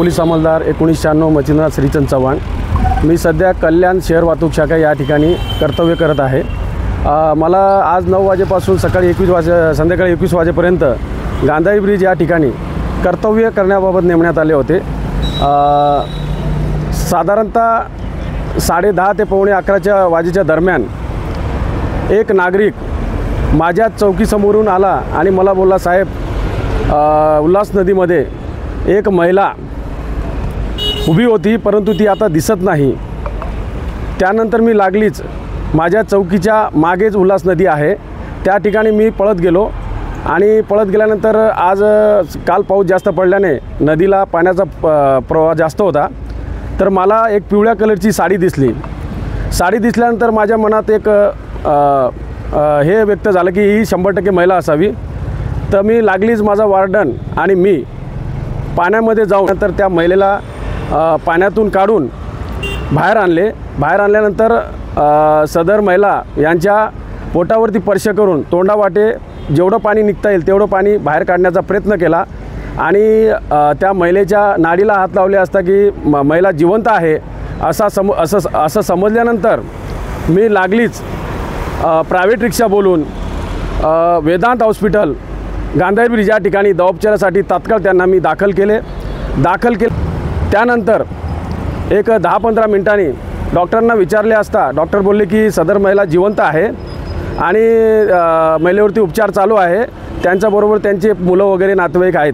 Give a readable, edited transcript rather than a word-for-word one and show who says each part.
Speaker 1: Police अंमलदार 1996 Machhindranath Shrichand Chavan. मी सध्या कल्याण शहर वाहतूक शाखा या ठिकाणी कर्तव्य करत आहे। मला आज 9 वाजेपासून संध्याकाळी 21 वाजेपर्यंत गांधारी ब्रिज या ठिकाणी कर्तव्य करण्याबाबत नेमण्यात आले होते। साधारणतः 10:30 ते पावणे 11 वाजेच्या दरम्यान एक नागरिक माझ्या चौकीसमोरून आला आणि मला बोलला, साहेब उल्हास नदीमध्ये एक महिला उभी होती परंतु ती आता दिसत नाही। त्यानंतर मी लागलीच माझ्या चौकीच्या मागेच उल्हास नदी आहे त्या ठिकाणी मी पळत गेलो आणि पळत गेल्यानंतर आज काल पाऊस जास्त पडल्याने नदीला पाण्याचा प्रवाह जास्त होता, तर मला एक पिवळ्या कलरची साडी दिसली। साडी दिसल्यानंतर माझ्या मनात एक हे व्यक्त झालं की ही 100% महिला असावी। तर मी लागलीच माझा वार्डन आणि मी पाण्यामध्ये जाऊन नंतर त्या महिलेला पाण्यातून काढून बाहेर आणले। बाहेर आणल्यानंतर सदर महिला यांच्या पोटावरती स्पर्श करून तोंडावाटे जेवढं पाणी निघता येईल तेवढं पाणी बाहेर काढण्याचा प्रयत्न केला आणि त्या महिलेच्या नाडीला हात लावले असता की महिला जिवंत आहे असं समजल्यानंतर मी लागलीच प्रायव्हेट रिक्षा बोलून वेदांत हॉस्पिटल गांधारी ब्रिज या ठिकाणी दवापचारासाठी तात्काळ त्यांना मी दाखल केले। त्यानंतर एक 10-15 मिनिटांनी डॉक्टरांना विचारले असता डॉक्टर बोलले की सदर महिला जिवंत आहे आणि महिलेवरती उपचार चालू आहे, त्यांच्याबरोबर त्यांचे मुलं वगैरे नातेवाईक आहेत।